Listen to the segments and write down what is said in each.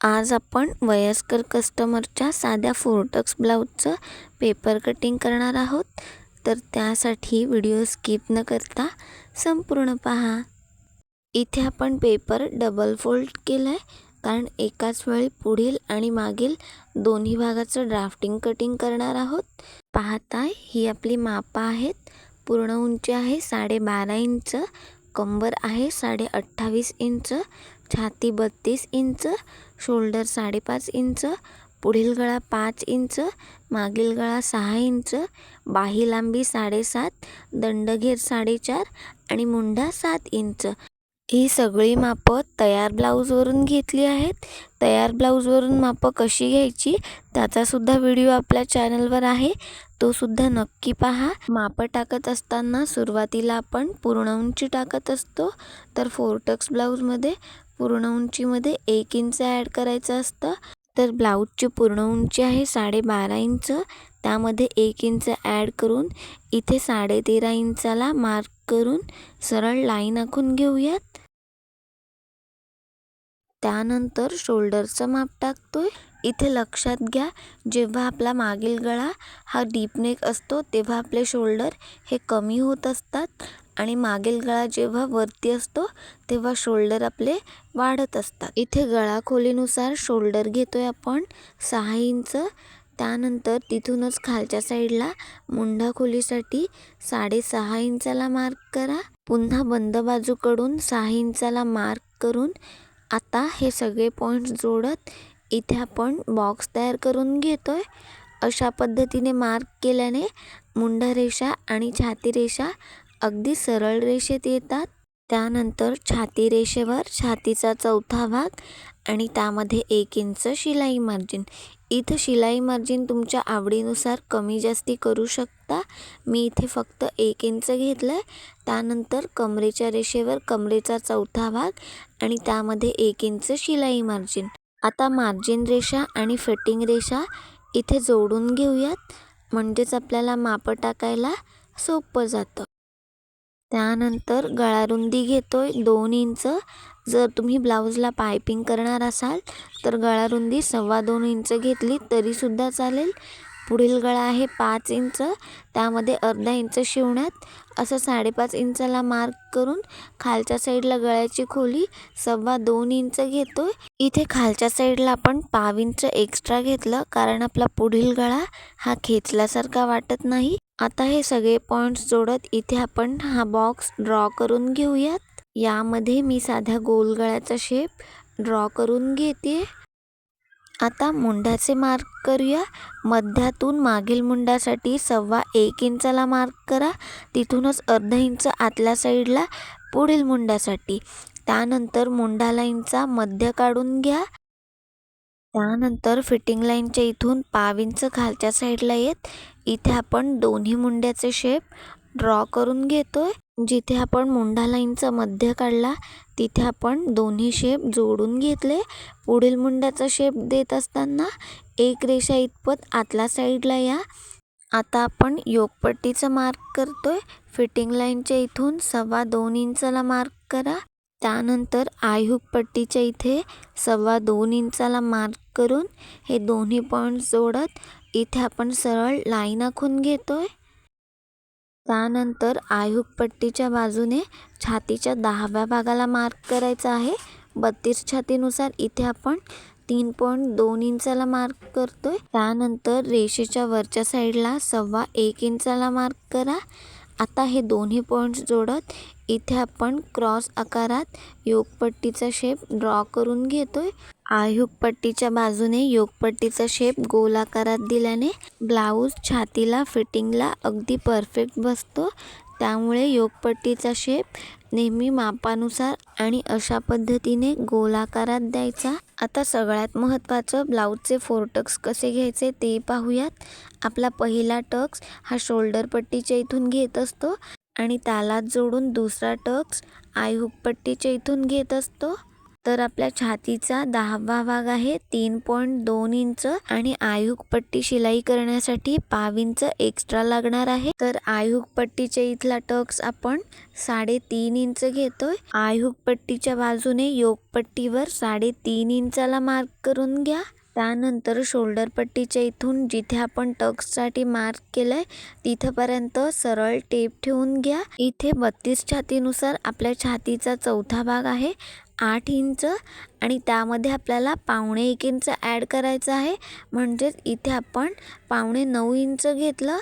आज आपण वयस्कर कस्टमरच्या साध्या फोरटक्स ब्लाऊजचं पेपर कटिंग करणार आहोत. तर त्यासाठी व्हिडिओ स्किप न करता संपूर्ण पहा. इथे आपण पेपर डबल फोल्ड केला आहे, कारण एकाच वेळी पुढील आणि मागील दोन्ही भागाचं ड्राफ्टिंग कटिंग करणार आहोत. पाहताय ही आपली मापं आहेत. पूर्ण उंची आहे 12.5 इंच, कंबर आहे 28.5 इंच, छाती 32 इंच, शोल्डर 5.5 इंच, पुढील गळा 5 इंच, मागील गळा 6 इंच, बाही लांबी 7.5, दंडघेर 4.5 आणि मुंढा 7 इंच. ही सगळी मापं तयार ब्लाऊजवरून घेतली आहेत. तयार ब्लाऊजवरून मापं कशी घ्यायची त्याचासुद्धा व्हिडिओ आपल्या चॅनलवर आहे, तो सुद्धा नक्की पहा. मापं टाकत असताना सुरुवातीला आपण पूर्ण उंची टाकत असतो, तर फोरटक्स ब्लाऊजमध्ये पूर्ण उंचीमध्ये 1 इंच ॲड करायचं असतं. तर ब्लाऊजची पूर्ण उंची आहे 12.5 इंच, त्यामध्ये 1 इंच ॲड करून इथे 13.5 इंचाला मार्क करून सरळ लाईन आखून घेऊयात. त्यानंतर शोल्डरचं माप टाकतोय. इथे लक्षात घ्या, जेव्हा आपला मागील गळा हा डीप नेक असतो तेव्हा आपले शोल्डर हे कमी होत असतात आणि मागील गळा जेव्हा वरती असतो तेव्हा शोल्डर आपले वाढत असतात. इथे गळा खोलीनुसार शोल्डर घेतोय आपण 6 इंच. त्यानंतर तिथूनच खालच्या साईडला मुंढा खोलीसाठी 6.5 इंचाला मार्क करा. पुन्हा बंद बाजूकडून 6 इंचाला मार्क करून आता हे सगळे पॉईंट्स जोडत इथे आपण बॉक्स तयार करून घेतोय. अशा पद्धतीने मार्क केल्याने मुंढा रेषा आणि छाती रेषा अगदी सरळ रेषेत येतात. त्यानंतर छाती रेषेवर छातीचा चौथा भाग आणि त्यामध्ये 1 इंच शिलाई मार्जिन. इथं शिलाई मार्जिन तुमच्या आवडीनुसार कमी जास्ती करू शकता. मी इथे फक्त 1 इंच घेतलं आहे. त्यानंतर कमरेच्या रेषेवर कमरेचा चौथा भाग आणि त्यामध्ये 1 इंच शिलाई मार्जिन. आता मार्जिन रेषा आणि फिटिंग रेषा इथे जोडून घेऊयात, म्हणजेच आपल्याला मापं टाकायला सोपं जातं. त्यानंतर गळारुंदी घेतोय 2 इंच. जर तुम्ही ब्लाऊजला पायपिंग करणार असाल तर गळारुंदी 2.25 इंच घेतली तरीसुद्धा चालेल. पुढील गळा आहे 5 इंच, त्यामध्ये अर्धा इंच शिवण्यात असं 5.5 इंचाला मार्क करून खालच्या साईडला गळ्याची खोली 2.25 इंच घेतोय. इथे खालच्या साईडला आपण 1/2 इंच एक्स्ट्रा घेतलं, कारण आपला पुढील गळा हा खेचल्यासारखा वाटत नाही. आता हे सगळे पॉईंट्स जोडत इथे आपण हा बॉक्स ड्रॉ करून घेऊयात. यामध्ये मी साध्या गोल गळ्याचा शेप ड्रॉ करून घेते. आता मुंढ्याचे मार्क करूया. मध्यातून मागील मुंड्यासाठी 1.25 इंचाला मार्क करा. तिथूनच अर्धा इंच आतल्या साईडला पुढील मुंड्यासाठी. त्यानंतर मुंढा लाईनचा मध्य काढून घ्या. त्यानंतर फिटिंग लाईनच्या इथून 1/2 इंच खालच्या साईडला येत इथे आपण दोन्ही मुंड्याचे शेप ड्रॉ करून घेतोय. जिथे आपण मुंढा लाईनचा मध्य काढला तिथे आपण दोन्ही शेप जोडून घेतले. पुढील मुंड्याचा शेप देत असताना एक रेषा इतपत आतल्या साईडला या. आता आपण योकपट्टीचा मार्क करतोय. फिटिंग लाईनच्या इथून 2.25 इंचाला मार्क करा. त्यानंतर आयहुक पट्टीच्या इथे 2.25 इंचाला मार्क करून हे दोन्ही पॉईंट्स जोडत इथे आपण सरळ लाईन आखून घेतोय. त्यानंतर आयहुक पट्टीच्या बाजूने छातीच्या 10व्या भागाला मार्क करायचा आहे. 32 छातीनुसार इथे आपण 3.2 इंचाला मार्क करतोय. त्यानंतर रेषेच्या वरच्या साईडला 1.25 इंचाला मार्क करा. आता हे दोन्ही पॉईंट्स जोडत इथे आपण क्रॉस आकारात योकपट्टीचा शेप ड्रॉ करून घेतोय. आयहुक पट्टीच्या बाजूने योकपट्टीचा शेप गोल आकारात दिल्याने ब्लाऊज छातीला फिटिंगला अगदी परफेक्ट बसतो. त्यामुळे योकपट्टीचा शेप नेहमी मापानुसार आणि अशा पद्धतीने गोल आकारात द्यायचा. आता सगळ्यात महत्त्वाचं ब्लाऊजचे फोरटक्स कसे घ्यायचे ते पाहूयात. आपला पहिला टक्स हा शोल्डर पट्टीच्या इथून घेत असतो आणि त्यालाच जोडून दुसरा टक्स आयहुक पट्टीच्या इथून घेत असतो. तर आपल्या छातीचा 10वा भाग आहे 3.2 इंच आणि आयुक पट्टी शिलाई करण्यासाठी 5 इंच एक्स्ट्रा लागणार आहे। तर आयुक पट्टीच्या इथला टक्स आपण 3.5 इंच घेतोय। आयुक पट्टीच्या बाजूने योक पट्टीवर 3.5 इंचाला मार्क करून घ्या। त्यानंतर शोल्डर पट्टीच्या इथून जिथे आपण टक्ससाठी मार्क केलंय तिथपर्यंत सरळ टेप ठेवून घ्या। इथे 32 छातीनुसार आपल्या छातीचा चौथा भाग आहे 8 इंच आणि त्यामध्ये आपल्याला 1.25 इंच ॲड करायचं आहे, म्हणजेच इथे आपण 9.25 इंच घेतलं।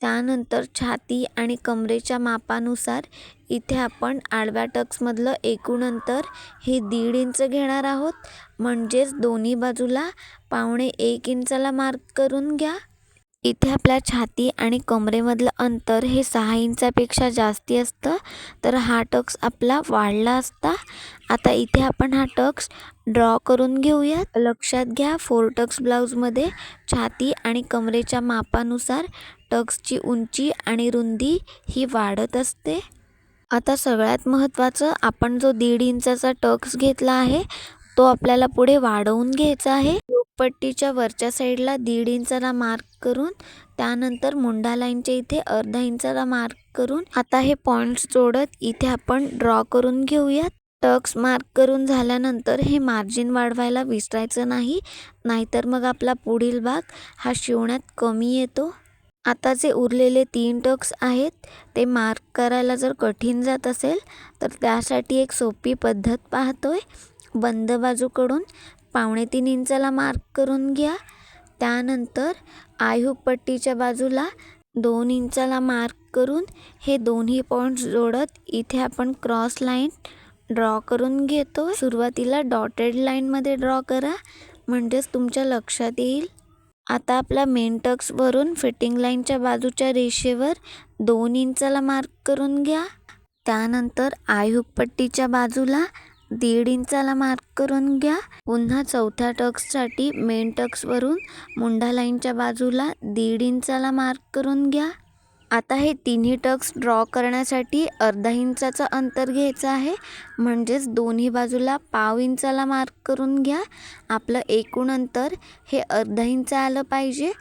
त्यानंतर छाती आणि कमरेच्या मापानुसार इथे आपण आडव्या टक्समधलं एकूण अंतर हे 1.5 इंच घेणार आहोत, म्हणजेच दोन्ही बाजूला 1.25 इंचाला मार्क करून घ्या। इथे आपल्या छाती आणि कमरेमधलं अंतर हे 6 इंचापेक्षा जास्ती असतं, तर हा टक्स आपला वाढला असता। आता इथे आपण हा टक्स ड्रॉ करून घेऊयात। लक्षात घ्या 4 टक्स ब्लाऊजमध्ये छाती आणि कमरेच्या मापानुसार टक्सची उंची आणि रुंदी ही वाढत असते। आता सगळ्यात महत्त्वाचं, आपण जो 1.5 इंचाचा टक्स घेतला आहे तो आपल्याला पुढे वाढवून घ्यायचा आहे। पट्टीच्या वरच्या साईडला 1.5 इंचाला मार्क करून त्यानंतर मुंडा लाईनच्या इथे अर्धा इंचाला मार्क करून आता हे पॉइंट्स जोडत इथे आपण ड्रॉ करून घेऊयात। टक्स मार्क करून झाल्यानंतर हे मार्जिन वाढवायला विसरायचं नाही, नाहीतर मग आपला पुढील भाग हा शिवण्यात कमी येतो। आता जे उरलेले 3 टक्स आहेत ते मार्क करायला जर कठीण जात असेल तर त्यासाठी एक सोपी पद्धत पाहतोय। बंद बाजूकडून 3.25 इंचाला मार्क करून घ्या। त्यानंतर आयुक पट्टीच्या बाजूला 2 इंचाला मार्क करून हे दोन्ही पॉइंट्स जोडत इथे आपण क्रॉस लाईन ड्रॉ करून घेतो। सुरुवातीला डॉटेड लाईनमध्ये ड्रॉ करा, म्हणजेच तुमच्या लक्षात येईल। आता आपल्या मेन टक्सवरून फिटिंग लाईनच्या बाजूच्या रेषेवर 2 इंचाला मार्क करून घ्या। त्यानंतर आयुक पट्टीच्या बाजूला 1.5 इंचाला मार्क करून घ्या। पुन्हा चौथ्या टक्ससाठी मेन टक्सवरून मुंडा लाईनच्या बाजूला 1.5 इंचाला मार्क करून घ्या। आता हे तिन्ही टक्स ड्रॉ करण्यासाठी अर्धा इंचाचं अंतर घ्यायचं आहे, म्हणजेच दोन्ही बाजूला 1/2 इंचाला मार्क करून घ्या। आपलं एकूण अंतर हे अर्धा इंच आलं पाहिजे।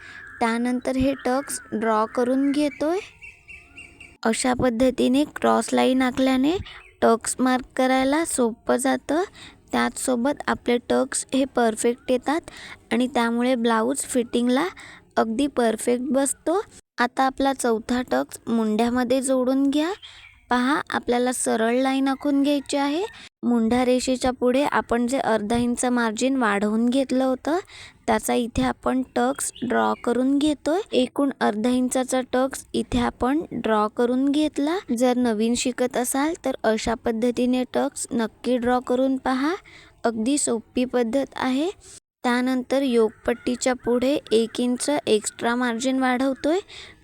त्यानंतर हे टक्स ड्रॉ करून घेतोय। अशा पद्धतीने क्रॉस लाईन आखल्याने टक्स मार्क करायला सोपं जातं। त्याचसोबत आपले टक्स हे परफेक्ट येतात आणि त्यामुळे ब्लाऊज फिटिंगला अगदी परफेक्ट बसतो। आता आपला चौथा टक्स मुंड्यामध्ये जोडून घ्या। पहा, आपल्याला सरळ लाईन आखून घ्यायची आहे। मुंढा रेषेच्या पुढे आपण जे अर्धा इंच मार्जिन वाढवून घेतलं होतं त्याचा इथे आपण टक्स ड्रॉ करून घेतोय। एकूण अर्धा इंचाचा टक्स इथे आपण ड्रॉ करून घेतला। जर नवीन शिकत असाल तर अशा पद्धतीने टक्स नक्की ड्रॉ करून पहा, अगदी सोपी पद्धत आहे। त्यानंतर योक पट्टीच्या पुढे 1 इंच एक्स्ट्रा मार्जिन वाढवतोय,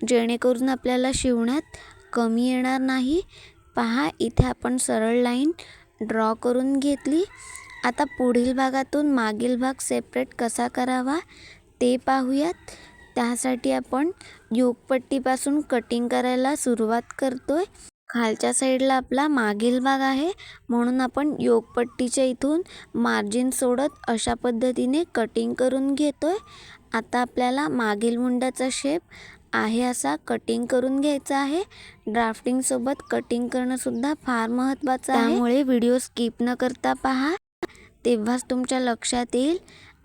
जेणेकरून आपल्याला शिवण्यात कमी येणार नाही। पहा, इथे आपण सरळ लाईन ड्रॉ करून घेतली। आता पुढील भागातून मागील भाग सेपरेट कसा करावा ते पाहूयात। त्यासाठी आपण योक पट्टीपासून कटिंग करायला सुरुवात करतोय। खालच्या साईडला आपला मागील भाग आहे, म्हणून आपण योक पट्टीच्या इथून मार्जिन सोडत अशा पद्धतीने कटिंग करून घेतोय। आता आपल्याला मागील मुंड्याचा शेप आहे असा कटिंग करून घ्यायचा आहे। ड्राफ्टिंग सोबत कटिंग करणं सुद्धा फार महत्त्वाचं आहे, त्यामुळे व्हिडिओ स्किप न करता पहा, तेव्हाच तुमच्या लक्षात येईल।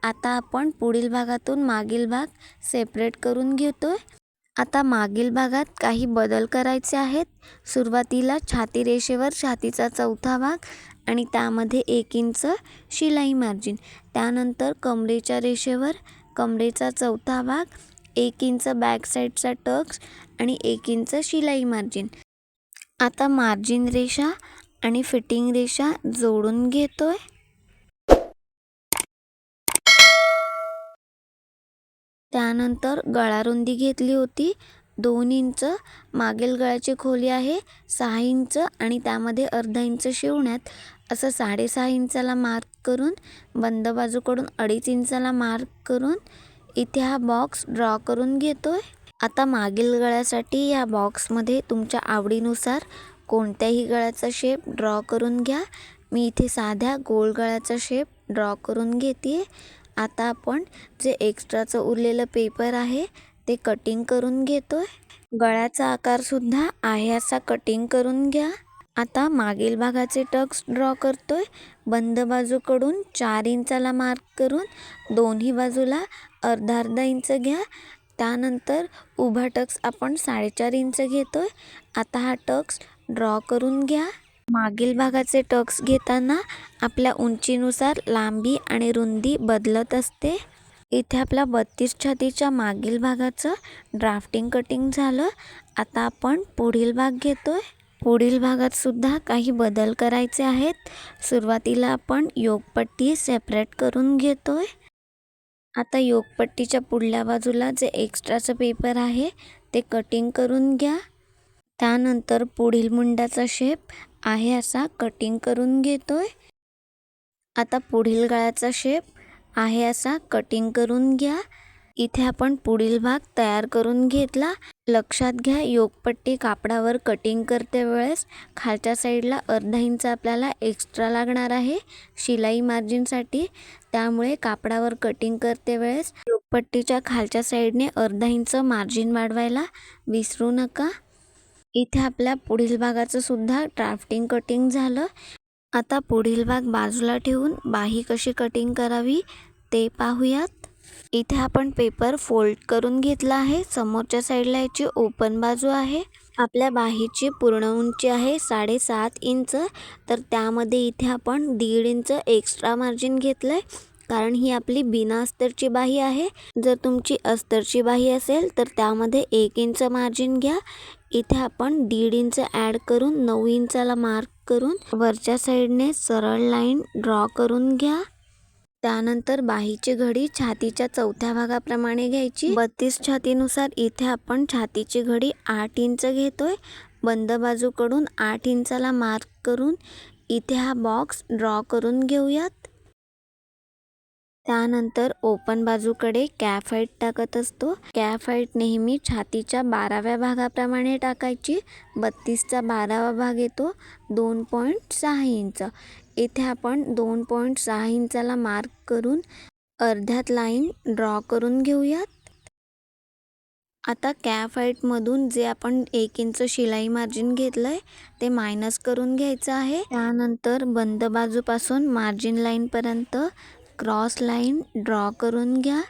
आता आपण पुढील भागातून मागील भाग सेपरेट करून घेतोय। आता मागील भागात काही बदल करायचे आहेत। सुरुवातीला छाती रेषेवर छातीचा चौथा भाग आणि त्यामध्ये 1 इंच शिलाई मार्जिन। त्यानंतर कमरेच्या रेषेवर कमरेचा चौथा भाग, 1 इंच बॅक साईडचा टक्स आणि 1 इंच शिलाई मार्जिन। आता मार्जिन रेषा आणि फिटिंग रेषा जोडून घेतोय। त्यानंतर गळा रुंदी घेतली होती 2 इंच, मागील गळ्याची खोली आहे 6 इंच आणि त्यामध्ये अर्धा इंच शिवण्यात असं 6.5 इंचाला मार्क करून बंद बाजूकडून 2.5 इंचाला मार्क करून इथे हा बॉक्स ड्रॉ करून घेतोय। आता मागील गळ्यासाठी या बॉक्समध्ये तुमच्या आवडीनुसार कोणत्याही गळ्याचा शेप ड्रॉ करून घ्या। मी इथे साध्या गोल गळ्याचा शेप ड्रॉ करून घेते. आता आपण जे एक्स्ट्राचं उरलेलं पेपर आहे ते कटिंग करून घेतोय. गळ्याचा आकारसुद्धा आहे असा कटिंग करून घ्या. आता मागील भागाचे टक्स ड्रॉ करतोय. बंद बाजूकडून 4 इंचाला मार्क करून दोन्ही बाजूला अर्धा अर्धा इंच घ्या. त्यानंतर उभा टक्स आपण 4.5 इंच घेतोय. आता हा टक्स ड्रॉ करून घ्या. मागील भागाचे टक्स घेताना आपल्या उंचीनुसार लांबी आणि रुंदी बदलत असते. इथे आपला 32 छातीच्या मागील भागाचं ड्राफ्टिंग कटिंग झालं. आता आपण पुढील भाग घेतोय. पुढील भागात सुद्धा काही बदल करायचे आहेत. सुरुवातीला आपण योगपट्टी सेपरेट करून घेतोय. आता योगपट्टीच्या पुढल्या बाजूला जे एक्स्ट्राचं पेपर आहे ते कटिंग करून घ्या. त्यानंतर पुढील मुंडाचा शेप आहे असा कटिंग करून घेतोय. आता पुढील गळ्याचा शेप आहे असा कटिंग करून घ्या. इथे आपण पुढील भाग तयार करून घेतला. लक्षात घ्या, योगपट्टी कापडावर कटिंग करते वेळेस खालच्या साईडला अर्धा इंच आपल्याला एक्स्ट्रा लागणार आहे शिलाई मार्जिनसाठी. त्यामुळे कापडावर कटिंग करते वेळेस योगपट्टीच्या खालच्या साईडने अर्धा इंच मार्जिन वाढवायला विसरू नका. इथे आपल्या पुढील भागाचं सुद्धा ड्राफ्टिंग कटिंग झालं. आता पुढील भाग बाजूला ठेवून बाही कशी कटिंग करावी ते पाहूयात. इथे आपण पेपर फोल्ड करून घेतला आहे. समोरच्या साईडला याची ओपन बाजू आहे. आपल्या बाहीची पूर्ण उंची आहे 7.5 इंच. तर त्यामध्ये इथे आपण 1.5 इंच एक्स्ट्रा मार्जिन घेतलंय, कारण ही आपली बिना अस्तरची बाही आहे. जर तुमची अस्तरची बाही असेल तर त्यामध्ये 1 इंच मार्जिन घ्या. इथे आपण 1.5 इंच ॲड करून 9 इंचाला मार्क करून वरच्या साईडने सरळ लाईन ड्रॉ करून घ्या. त्यानंतर बाहीची घडी छातीच्या चौथ्या भागाप्रमाणे घ्यायची. 32 छातीनुसार इथे आपण छातीची घडी 8 इंच घेतोय. बंद बाजूकडून 8 इंचाला मार्क करून इथे हा बॉक्स ड्रॉ करून घेऊयात. त्यानंतर ओपन बाजूकडे कॅफ हाईट टाकत असतो. कॅफ हाईट नेहमी छातीच्या 12व्या भागाप्रमाणे टाकायची. 32चा 12वा भाग येतो 2.6 इंच. इथे आपण 2.6 इंचाला मार्क करून अर्ध्यात लाईन ड्रॉ करून घेऊयात. आता कॅफ हाईटमधून जे आपण 1 इंच शिलाई मार्जिन घेतलंय ते मायनस करून घ्यायचं आहे. त्यानंतर बंद बाजूपासून मार्जिन लाईनपर्यंत क्रॉस लाईन ड्रॉ करून घ्या.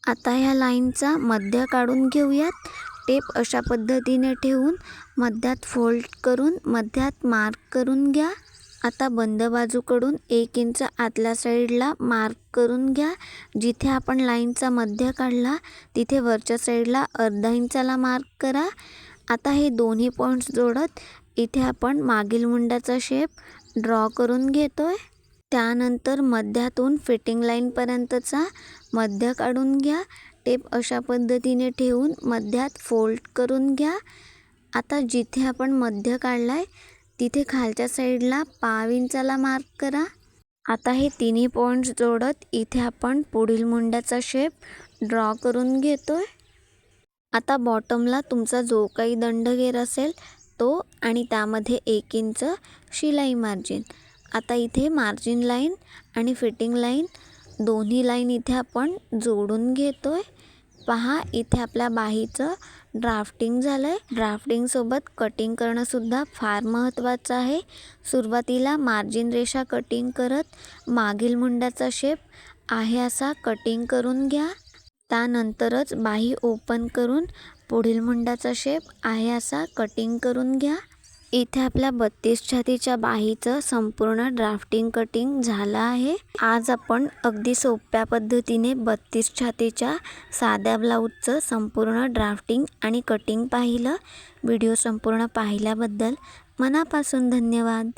आता ह्या लाईनचा मध्य काढून घेऊयात. टेप अशा पद्धतीने ठेवून मध्यात फोल्ड करून मध्यात मार्क करून घ्या. आता बंद बाजूकडून 1 इंच आतल्या साईडला मार्क करून घ्या. जिथे आपण लाईनचा मध्य काढला तिथे वरच्या साईडला अर्धा इंचाला मार्क करा. आता हे दोन्ही पॉईंट्स जोडत इथे आपण मागील मुंडाचा शेप ड्रॉ करून घेतोय. त्यानंतर मध्यातून फिटिंग लाईनपर्यंतचा मध्य काढून घ्या. टेप अशा पद्धतीने ठेवून मध्यात फोल्ड करून घ्या. आता जिथे आपण मध्य काढलाय तिथे खालच्या साईडला पाव इंचाला मार्क करा. आता हे तिन्ही पॉईंट्स जोडत इथे आपण पुढील मुंड्याचा शेप ड्रॉ करून घेतोय. आता बॉटमला तुमचा जो काही दंडगेर असेल तो आणि त्यामध्ये 1 इंच शिलाई मार्जिन. आता इथे मार्जिन लाईन आणि फिटिंग लाईन दोन्ही लाईन इथे आपण जोडून घेतोय. पहा, इथे आपल्या बाहीचं ड्राफ्टिंग झालंय. ड्राफ्टिंग सोबत कटिंग करणं सुद्धा फार महत्त्वाचं आहे. सुरुवातीला मार्जिन रेषा कटिंग करत मागील मुंडाचा शेप आहे असा कटिंग करून घ्या. त्यानंतरच बाही ओपन करून पुढील मुंडाचा शेप आहे असा कटिंग करून घ्या. इथे आपल्या 32 छातीच्या बाहीचं संपूर्ण ड्राफ्टिंग कटिंग झालं आहे. आज आपण अगदी सोप्या पद्धतीने 32 छातीच्या साध्या ब्लाऊजचं संपूर्ण ड्राफ्टिंग आणि कटिंग पाहिलं. व्हिडिओ संपूर्ण पाहिल्याबद्दल मनापासून धन्यवाद.